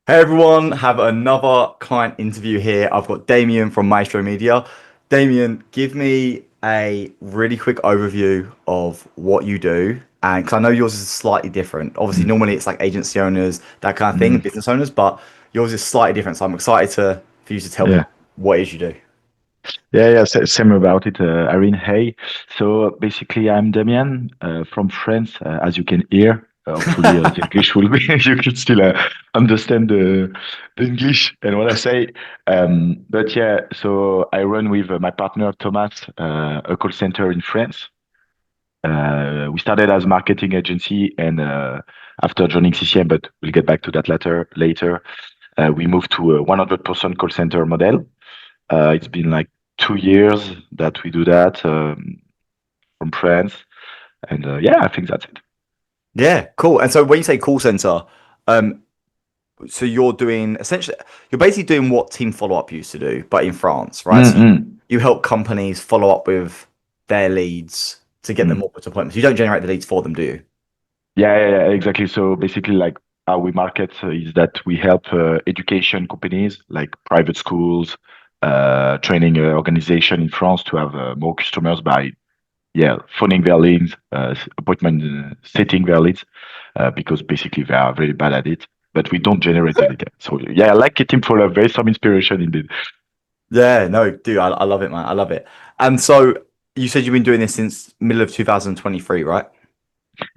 Hey everyone, have another client interview here. I've got Damien from Maestro Media. Damien, give me a really quick overview of what you do. And because I know yours is slightly different. Obviously, Mm, normally it's like agency owners, that kind of thing, and mm, business owners, but yours is slightly different. So I'm excited for you to tell me yeah, what it is you do. yeah. Same about it, Irene. Hey, so basically, I'm Damien from France, as you can hear. Hopefully, the English will be you can still understand the English and what I say. But yeah, so I run with my partner Thomas a call center in France. We started as marketing agency, and after joining CCM, but we'll get back to that later. We moved to a 100% call center model. It's been like 2 years that we do that from France, and yeah, I think that's it. Yeah, cool. And so when you say call center, um, so you're doing essentially, you're basically doing what Team Follow Up used to do, but in France, right? So Mm-mm. you help companies follow up with their leads to get them Mm. more appointments. You don't generate the leads for them, do you? Yeah, exactly. So basically, like how we market is that we help education companies like private schools, training organization in France to have more customers by phoning their leads, appointment setting their leads, because basically they are very bad at it. But we don't generate the lead. So yeah, I like it. Team Follow. There is some inspiration indeed. Yeah, no, dude, I love it, man. I love it. And so you said you've been doing this since middle of 2023, right?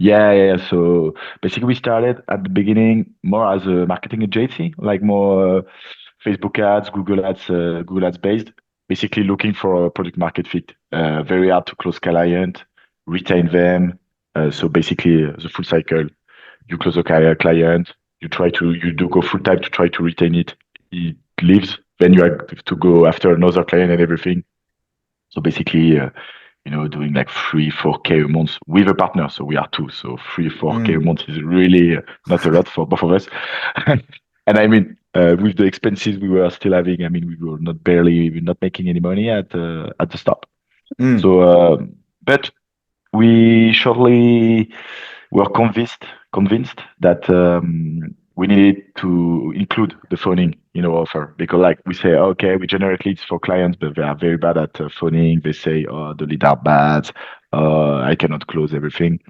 Yeah. So basically, we started at the beginning more as a marketing agency, like more Facebook ads, Google ads based. Basically, looking for a product market fit. Very hard to close client, retain them. So basically, the full cycle. You close a client. You do go full time to try to retain it. It leaves. Then you have to go after another client and everything. So basically, doing like 3, 4K a month with a partner. So we are two. So 3, 4K a Mm. month is really not a lot for both of us. And I mean, with the expenses we were still having, I mean, we were not making any money at the start. Mm. So, but we shortly were convinced that we needed to include the phoning in our offer because, like, we say, okay, we generate leads for clients, but they are very bad at phoning. They say, oh, the leads are bad. I cannot close everything.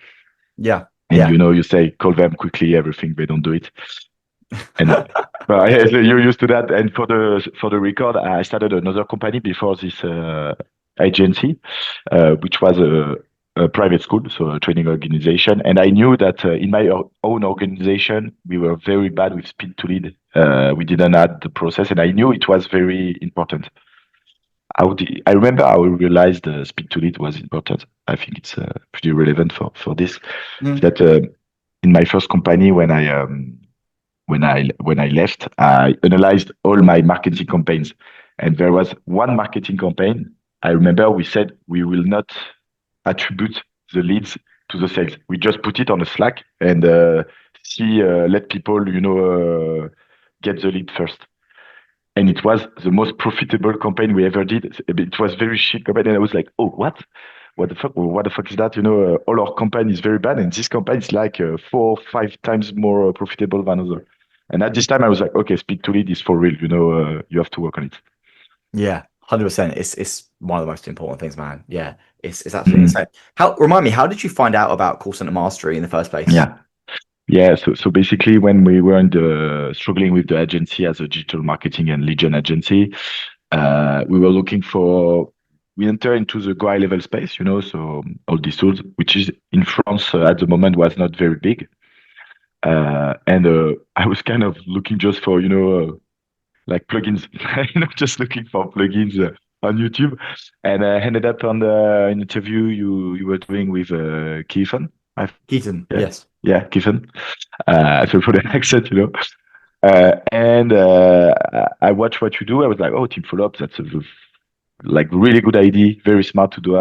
Yeah, And yeah. you say, call them quickly, everything. They don't do it. And yeah, so you're used to that. And for the record, I started another company before this agency, which was a private school, so a training organization. And I knew that in my own organization, we were very bad with speed to lead. We didn't add the process, and I knew it was very important. I remember how I realized speed to lead was important. I think it's pretty relevant for this. Mm. That in my first company, when I left, I analyzed all my marketing campaigns, and there was one marketing campaign. I remember we said we will not attribute the leads to the sales. We just put it on a Slack and let people, get the lead first. And it was the most profitable campaign we ever did. It was very shit campaign, and I was like, "Oh, what? What the fuck? What the fuck is that? All our campaign is very bad, and this campaign is like 4 or 5 times more profitable than other." And at this time, I was like, "Okay, speed to lead is for real. You have to work on it." Yeah, 100%. It's one of the most important things, man. Yeah, it's absolutely Mm, insane. How remind me, how did you find out about call center mastery in the first place? yeah. Yeah, so basically, when we were struggling with the agency as a digital marketing and lead gen agency, we were looking for we enter into the Go high level space, so all these tools, which is in France at the moment was not very big, and I was kind of looking just for like plugins, just looking for plugins on YouTube, and I ended up on an interview you were doing with Keithan. Keaton, Yeah, yes. yeah, Keithan. So for the accent, and I watched what you do. I was like, oh, team follow up. That's a like really good idea. Very smart to do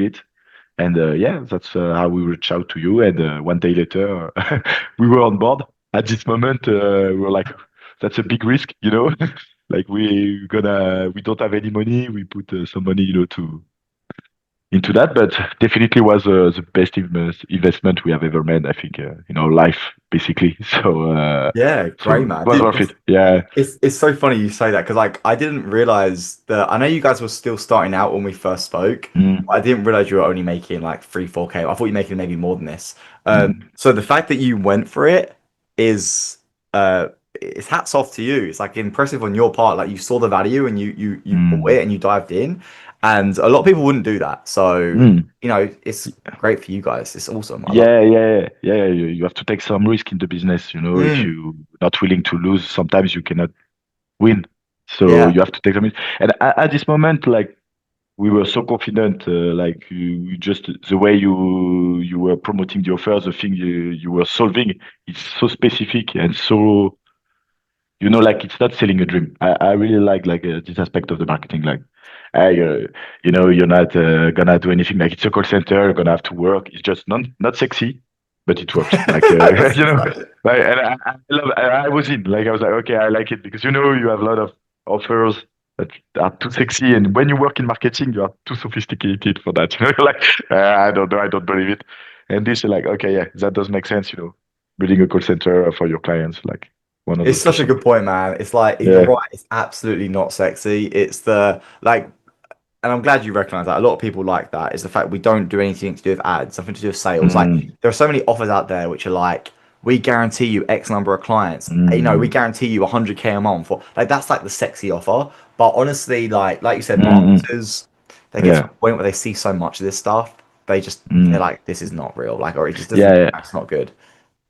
it. And yeah, that's how we reached out to you. And one day later, we were on board. At this moment, we were like, that's a big risk, like we don't have any money. We put some money, into that, but definitely was the best investment we have ever made, I think, in our life, basically. Yeah, So great, it man. was worth it. Yeah. It's so funny you say that because like I didn't realize that I know you guys were still starting out when we first spoke. Mm, I didn't realize you were only making like 3, 4K. I thought you were making maybe more than this. mm, So the fact that you went for it is uh it's hats off to you. It's like impressive on your part. Like you saw the value and you bought mm, it and you dived in. And a lot of people wouldn't do that. So, mm. it's great for you guys. It's awesome. I love Yeah, yeah, yeah. You have to take some risk in the business, it. if you're not willing to lose, sometimes you cannot win. So Yeah. you have to take some risk. And at this moment, like, we were so confident, like you just the way you were promoting the offer, the thing you were solving, it's so specific and so, like, it's not selling a dream. I really like this aspect of the marketing. Like, I, you're not gonna do anything. Like, it's a call center. You're gonna have to work. It's just not sexy, but it works. Like, That's just and I was in. Like, I was like, okay, I like it because you have a lot of offers that are too sexy, and when you work in marketing, you are too sophisticated for that. You're like, I don't know, I don't believe it. And this is like, okay, yeah, that does make sense. Building a call center for your clients, like It's such a 100%. good point, man. It's like you're Yeah. right. It's absolutely not sexy. It's the like, and I'm glad you recognize that. A lot of people like that. Is the fact we don't do anything to do with ads, something to do with sales. Like Mm, there are so many offers out there which are like, we guarantee you X number of clients. We mm, guarantee you 100K a month. Or like that's like the sexy offer. But honestly, like you said, mm, mm. marketers they get to Yeah. a point where they see so much of this stuff, they're Mm, like, this is not real. Like, or it just doesn't. yeah, yeah. It's not good.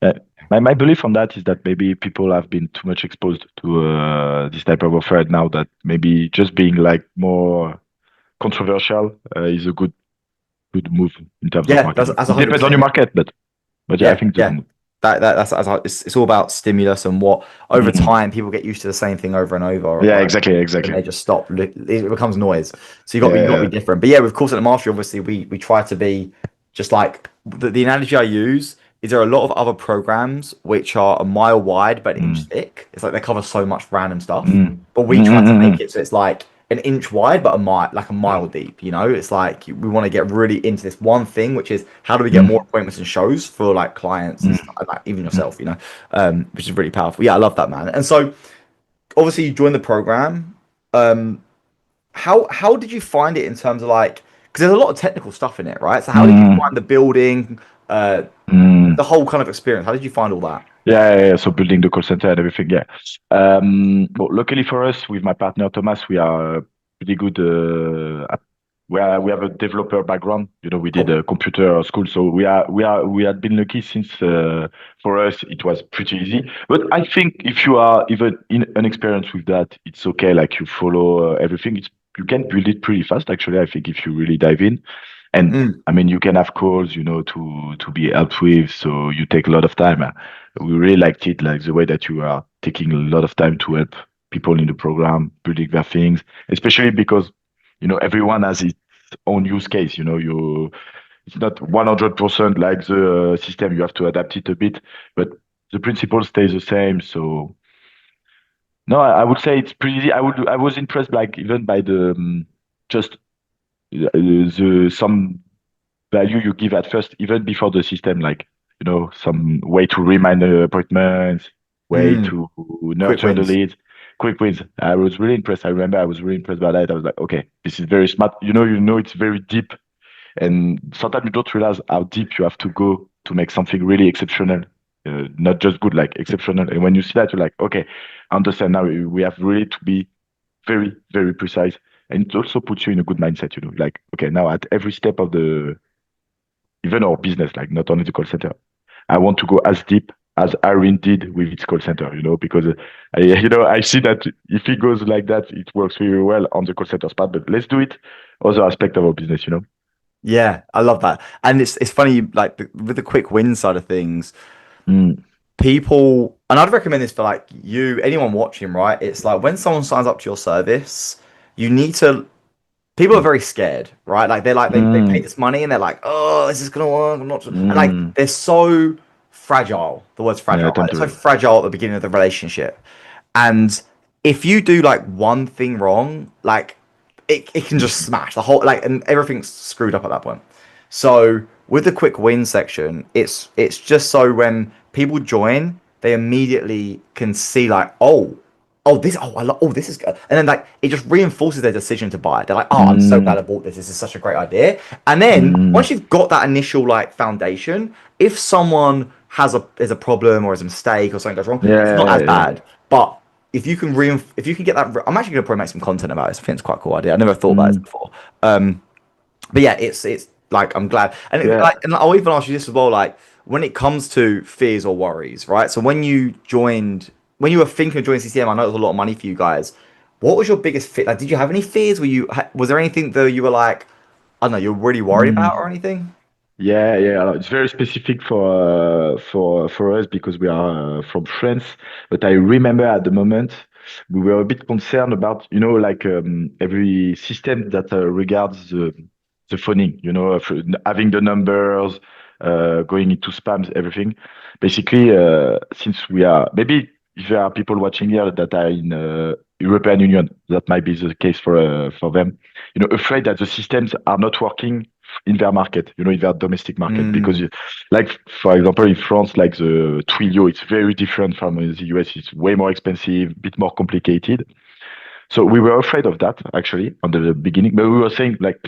Yeah. My belief on that is that maybe people have been too much exposed to this type of offer now, that maybe just being like more controversial is a good move in terms of Yeah, marketing. that's It depends on 100%. your market, but yeah, I Yeah, think it's a good yeah. move. It's all about stimulus and what over Mm. time people get used to the same thing over and over, Yeah, right? exactly, And exactly. they just stop. It becomes noise. So you got to be Yeah. different. But yeah, with course at the mastery, obviously we try to be just like the analogy I use is there are a lot of other programs which are a mile wide but an inch Mm, thick. It's like they cover so much random stuff. mm, But mm, we try to mm, make it so it's like an inch wide but a mile deep. It's like we want to get really into this one thing, which is how do we get more mm, appointments and shows for like clients and mm, stuff, and, like even mm, yourself, which is really powerful. Yeah, I love that, man. And so obviously you joined the program. Um, how did you find it in terms of like because there's a lot of technical stuff in it, right? So how did you mm, find the building, uh, mm. the whole kind of experience? How did you find all that? Yeah, yeah, yeah. So building the call center and everything. Yeah. Well, luckily for us, with my partner Thomas, we are pretty good. We have a developer background. We did Cool. a computer school, so we had been lucky since for us it was pretty easy. But I think if you are even inexperienced with that, it's okay. Like, you follow everything. You can build it pretty fast. Actually, I think if you really dive in, and Mm, I mean, you can have calls, to be helped with, so you take a lot of time. We really liked it, like the way that you are taking a lot of time to help people in the program building their things, especially because everyone has its own use case. It's not 100% like the system. You have to adapt it a bit, but the principle stays the same. So no, I would say it's pretty easy. I was impressed, like, even by the just the some value you give at first, even before the system, like, some way to remind the appointments, way mm. to Quick nurture the wins. leads, quick wins. I was really impressed. I remember I was really impressed by that. I was like, okay, this is very smart. It's very deep, and sometimes you don't realize how deep you have to go to make something really exceptional. Not just good, like exceptional. And when you see that, you're like, okay, I understand now. We have really to be very, very precise. And it also puts you in a good mindset, like, okay, now at every step of even our business, like, not only the call center, I want to go as deep as Irene did with its call center, because I see that if it goes like that, it works very well on the call center part, but let's do it other aspect of our business. Yeah, I love that. And it's funny, like with the quick win side of things, Mm, people, and I'd recommend this for like anyone watching, right? It's like when someone signs up to your service, you need to people are very scared, right? Like they're like they pay mm, this money and they're like, oh, is this gonna work? I'm not sure. And like mm. they're so fragile. The word's Yeah, fragile, right? They're so totally. fragile at the beginning of the relationship. And if you do like one thing wrong, like it can just smash the whole like, and everything's screwed up at that point. So with the quick win section, it's just so when people join, they immediately can see like, oh, this is good, and then like it just reinforces their decision to buy. They're like, oh, I'm so glad Mm, I bought this. This is such a great idea. And then mm, once you've got that initial like foundation, if someone has a is a problem or is a mistake or something goes wrong, it's not yeah, as yeah. bad. But if you can get that, I'm actually gonna probably make some content about this. I think it's quite a cool idea. I never thought about this Mm, before. But yeah, it's like I'm glad, and yeah. like, and I'll even ask you this as well. Like when it comes to fears or worries, right? So when you were thinking of joining CCM, I know it was a lot of money for you guys. What was your biggest fear? Like, did you have any fears? Was there anything though you were like, I don't know, you're really worried about Mm. or anything? Yeah, yeah. It's very specific for us because we are from France. But I remember at the moment we were a bit concerned about like every system that regards the phoning. Having the numbers going into spams, everything. Basically, since we are maybe if there are people watching here that are in European Union, that might be the case for them. Afraid that the systems are not working in their market, in their domestic market. Because, Mm, like, for example, in France, like the Twilio, it's very different from the US. It's way more expensive, a bit more complicated. So we were afraid of that, actually, on the beginning. But we were saying, like,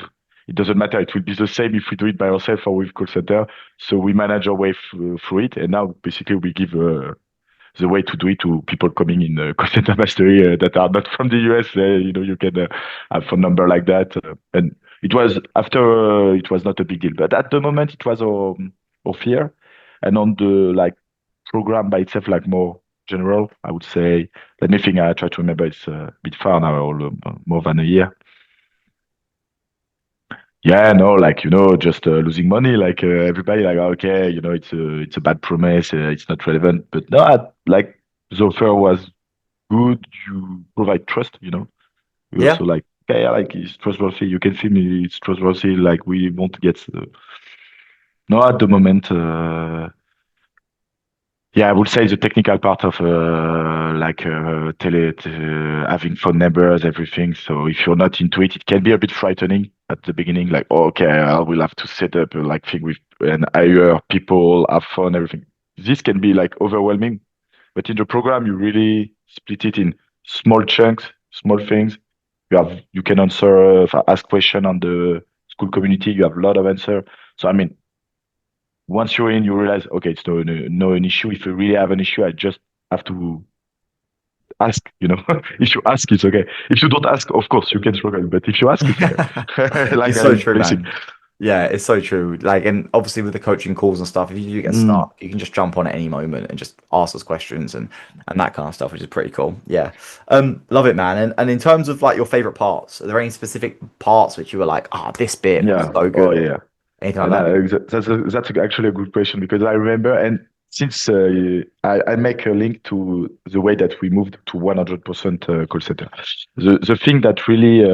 it doesn't matter. It will be the same if we do it by ourselves or with call center. So we manage our way through it. And now, basically, we give the way to do it to people coming in call center mastery that are not from the US. You can have phone number like that. And it was after it was not a big deal, but at the moment it was our fear. And on the like program by itself, like more general, I would say. Let me think. I try to remember. It's a bit far now, more than a year. Yeah, no, like just losing money, like everybody, like okay, it's a bad promise, it's not relevant. But no, like the offer was good. You provide trust. We yeah, also like, okay, yeah, like it's trustworthy. You can see me, it's trustworthy. Like we won't get. No, at the moment, yeah, I would say the technical part of like having phone numbers, everything. So if you're not into it, it can be a bit frightening at the beginning. Like, oh, okay, I will have to set up like thing with and hire people, have fun, everything. This can be like overwhelming. But in the program, you really split it in small chunks, small things. You can answer, ask question on the school community. You have a lot of answer. So I mean, once you're in, you realize, okay, it's no an issue. If you really have an issue, I just have to ask. If you ask, it's okay. If you don't ask, of course, you can struggle. But if you ask, it's okay. Like it's I so mean, true, basic. man. Yeah, it's so true. Like, and obviously with the coaching calls and stuff, if you do get Mm, stuck, you can just jump on at any moment and just ask us questions and that kind of stuff, which is pretty cool. Yeah, love it, man. And in terms of like your favorite parts, are there any specific parts which you were like, ah, this bit was yeah. so Oh, good, or yeah. anything like And that? that's actually a good question because I remember, and since I make a link to the way that we moved to 100% call center, the thing that really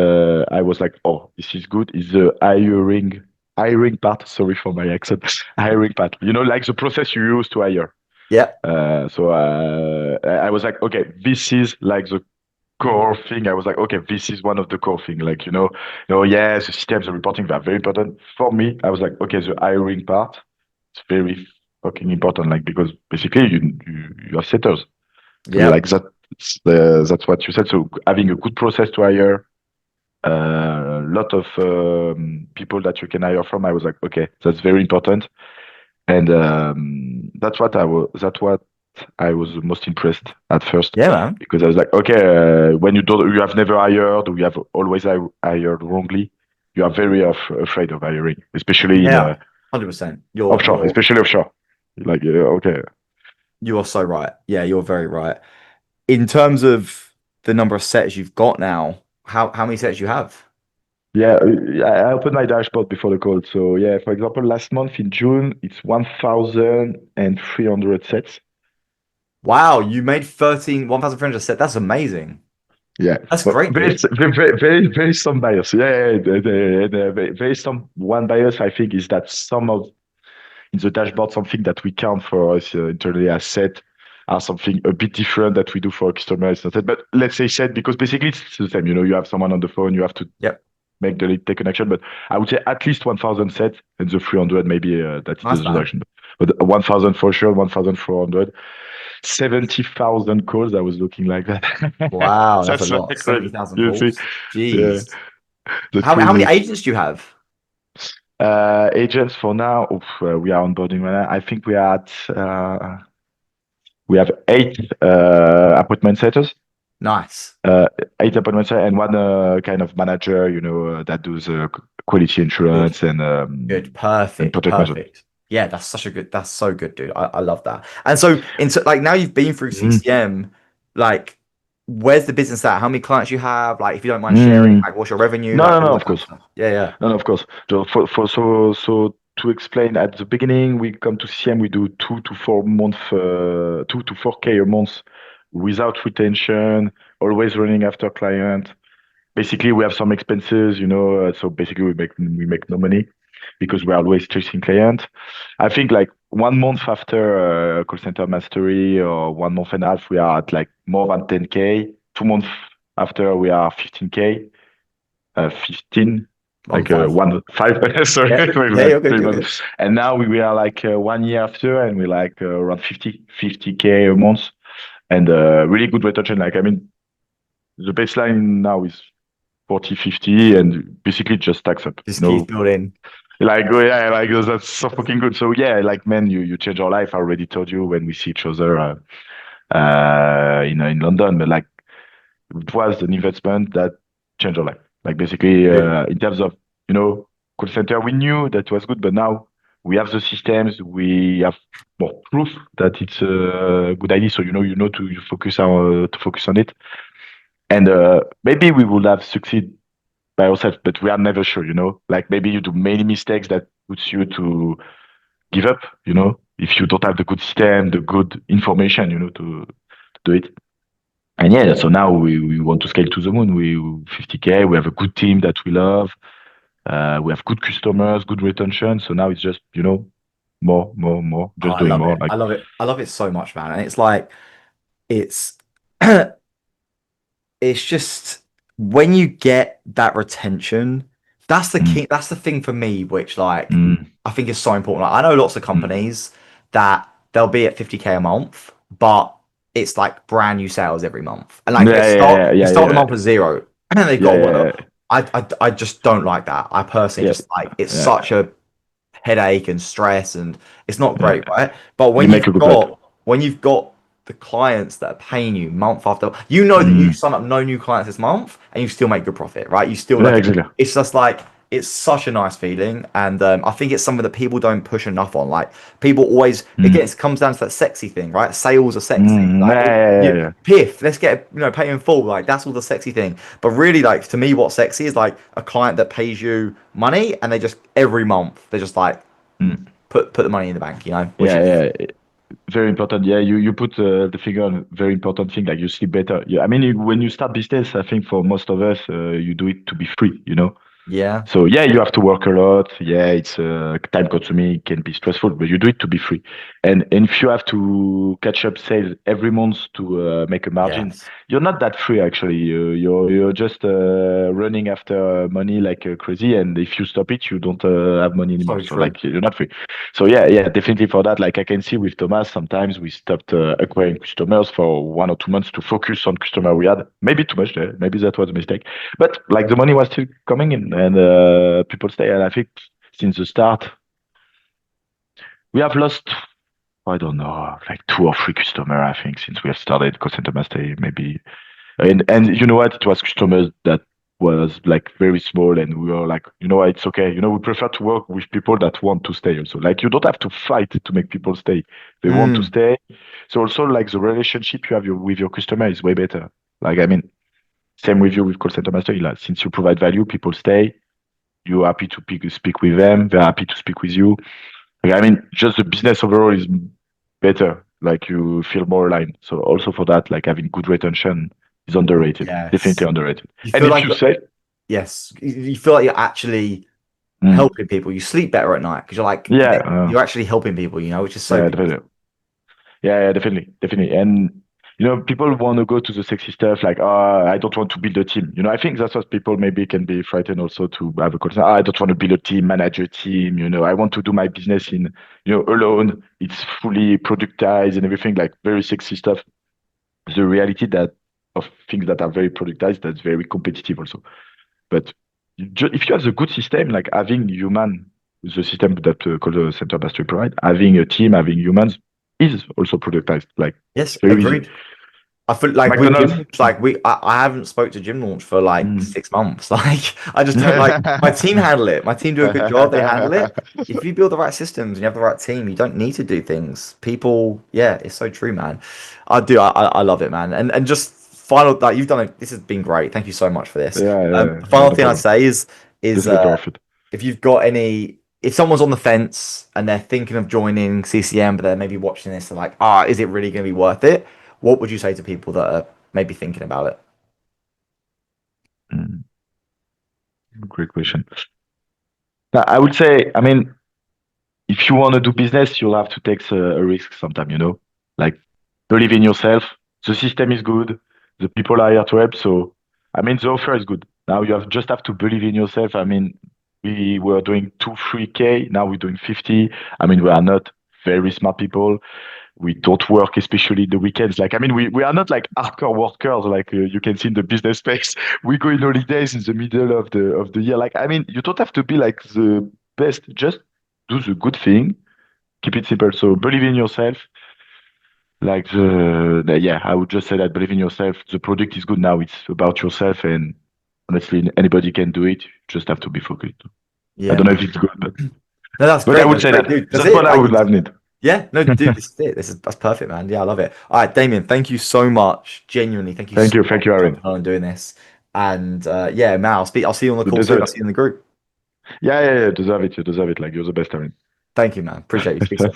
I was like, oh, this is good, is the hiring part. Sorry for my accent, hiring part. Like the process you use to hire. Yeah, So I was like, okay, this is like the core thing. I was like, okay, this is one of the core thing. Like, yeah, the systems, the reporting, they're very important. For me, I was like, okay, the hiring part, it's very fucking important. Like, because basically you are setters. So yeah, like that's what you said. So having a good process to hire, a lot of people that you can hire from, I was like, okay, that's very important. And that's what I was most impressed at first yeah, man. because I was like, okay, when you have never hired, or you have always hired wrongly, you are very afraid of hiring, especially in Yeah, 100%. offshore, especially offshore. Like, okay, You are so right. Yeah, you're very right. In terms of the number of sets you've got now, how many sets you have? yeah, I opened my dashboard before the call. So yeah, for example, last month in June, it's 1,300 sets. Wow, you made 1,300 set. That's amazing. Yeah, That's but great, dude. very some bias. Yeah, yeah, very some one bias. I think is that some of in the dashboard something that we count for us internally as set. are something a bit different that we do for a customer. It's not that, but let's say said because basically it's the same. You have someone on the phone, you have to Yep. make the lead take an action. But I would say at least 1,000 sets and the 300 maybe that is the Nice, man. transaction. But 1,000 for sure, 1,400, 70,000 calls. I was looking like that. Wow, that's a That's lot. like crazy. 70,000 You see, calls. yeah, Jeez. that's How many crazy. agents do you have? Agents for now, oof, we are onboarding right now. I think we have eight appointment setters. Nice. uh, Eight appointments and one kind of manager, that does quality Good. insurance Good. and Perfect. project management. Perfect. Yeah, that's so good, dude. I love that. And so into like now you've been through Mm, CCM, like where's the business at? How many clients you have? Like if you don't mind sharing, mm. like what's your revenue? No, Like no, all no, that of kind of course. stuff. Yeah, yeah. No, no, of course. So to explain, at the beginning, we come to CM, we do 2 to 4 months, 2 to 4K a month without retention, always running after client. Basically, we have some expenses, so basically we make no money because we're always chasing client. I think like 1 month after call center mastery or 1 month and a half, we are at like more than 10K. 2 months after, we are 15K, 15, On like five. 5, sorry, Yeah. maybe Yeah, like you're good, three you're good. months. And now we are like 1 year after, and we're like around 50K a month, and really good retention. Like, I mean, the baseline now is 40, 50, and basically it just stacks up. Just keeps building. Like, oh, yeah, like that's so fucking good. So yeah, like, man, you change our life. I already told you when we see each other, in London, but like it was an investment that changed our life. Like basically, Good. in terms of call center, we knew that was good, but now we have the systems. We have more proof that it's a good idea. So to focus on it, and maybe we would have succeed by ourselves, but we are never sure. Like maybe you do many mistakes that puts you to give up. If you don't have the good system, the good information, to do it. And yeah, so now we want to scale to the moon. We 50K. We have a good team that we love. We have good customers, good retention. So now it's just more, more, more, Oh, just I doing love more. it. Like, I love it. I love it so much, man. And it's like it's it's just when you get that retention, that's the mm, key. That's the thing for me, which like mm, I think is so important. Like, I know lots of mm. companies that they'll be at 50K a month, but it's like brand new sales every month, and like Yeah, yeah, they yeah, start yeah, the yeah, month with zero, and then they've got yeah, to work. yeah, I just don't like that. I personally yeah, just like it's yeah, such a headache and stress and it's not yeah. great, right? But You make a good bet. when you've got the clients that are paying you month after you know that you Mm. sign up no new clients this month and you still make good profit, right? You still Yeah, like exactly. it's just like it's such a nice feeling and I think it's something that people don't push enough on. Like people always again Mm. it comes down to that sexy thing, right? Sales are sexy. Mm. Like Yeah, yeah, yeah, you yeah. piff, let's get pay in full. Like that's all the sexy thing. But really, like to me, what's sexy is like a client that pays you money and they just every month they're just like Mm. put the money in the bank, which is Yeah, yeah. Very important. Yeah, you put the finger on a very important thing. Like you sleep better. Yeah, I mean, when you start business, I think for most of us, you do it to be free. yeah. So yeah, you have to work a lot. Yeah, it's time consuming, it can be stressful, but you do it to be free. And if you have to catch up sales every month to make a margin, Yes. you're not that free actually. You're just running after money like crazy, and if you stop it, you don't have money anymore. So So true. like you're not free. So yeah, yeah, definitely for that. Like I can see with Thomas, sometimes we stopped acquiring customers for 1 or 2 months to focus on customer we had. Maybe too much there. Maybe that was a mistake. But like the money was still coming in and people stay. And I think since the start, we have lost, I don't know, like 2 or 3 customer, I think, since we have started call center master, maybe. And you know what? It was customers that was like very small and we were like, it's okay. We prefer to work with people that want to stay also. Like you don't have to fight to make people stay. They want to Mm, stay. So also like the relationship you have with your customer is way better. Like, I mean, same with you with call center master. Like, since you provide value, people stay. You're happy to speak with them. They're happy to speak with you. Like, I mean, just the business overall is better. Like you feel more aligned. So also for that, like having good retention is underrated. Definitely yes. underrated. You And feel if like you say, yes, you feel like you're actually mm, helping people. You sleep better at night because you're like yeah, you're actually helping people, which is so yeah, good. definitely. Yeah, definitely, definitely. And people want to go to the sexy stuff like, I don't want to build a team. I think that's what people maybe can be frightened also to have a concern. I don't want to build a team, manage a team. I want to do my business in, alone. It's fully productized and everything, like very sexy stuff. The reality that of things that are very productized, that's very competitive also. But if you have the good system, like having human, the system that called the center mastery provide, having a team, having humans is also productized. Like Yes, very easy. agreed. I feel like with gym McDonald's. launch, like I haven't spoke to gym launch for like Mm. 6 months. Like I just don't like my team handle it. My team do a good job. They handle it. If you build the right systems and you have the right team, you don't need to do things. People, yeah, it's so true, man. I do. I love it, man. And just final, like you've done it. This has been great. Thank you so much for this. Yeah, yeah, The yeah, final no thing I'd problem. say is Just get off it. if you've got any, if someone's on the fence and they're thinking of joining CCM, but they're maybe watching this, they're like, is it really going to be worth it? What would you say to people that are maybe thinking about it? Mm. Great question. Now, I would say, I mean, if you want to do business, you'll have to take a risk sometime. Like believe in yourself. The system is good. The people are here to help. So, I mean, the offer is good. Now just have to believe in yourself. I mean, we were doing 3K. Now we're doing 50. I mean, we are not very smart people. We don't work, especially the weekends. Like, I mean, we are not like hardcore workers, like you can see in the business space. We go in holidays in the middle of the year. Like, I mean, you don't have to be like the best. Just do the good thing. Keep it simple. So believe in yourself. Like yeah, I would just say that believe in yourself. The product is good now. It's about yourself, and honestly, anybody can do it. You just have to be focused. I Yeah, don't know if man. it's good, but No, that's I great. would That's say great, that dude. That's that's it. what I Like, would have need. yeah, no, dude, this is it. That's perfect, man. Yeah, I love it. All right, Damien, thank you so much. Genuinely, thank you so much Thank you, for Aaron. jumping on and doing this. And yeah, man, I'll see you on the You call soon. deserve I'll it. see you in the group. Yeah, yeah, yeah. You deserve it. You deserve it. Like you're the best, Aaron. Thank you, man. Appreciate you. Speak soon.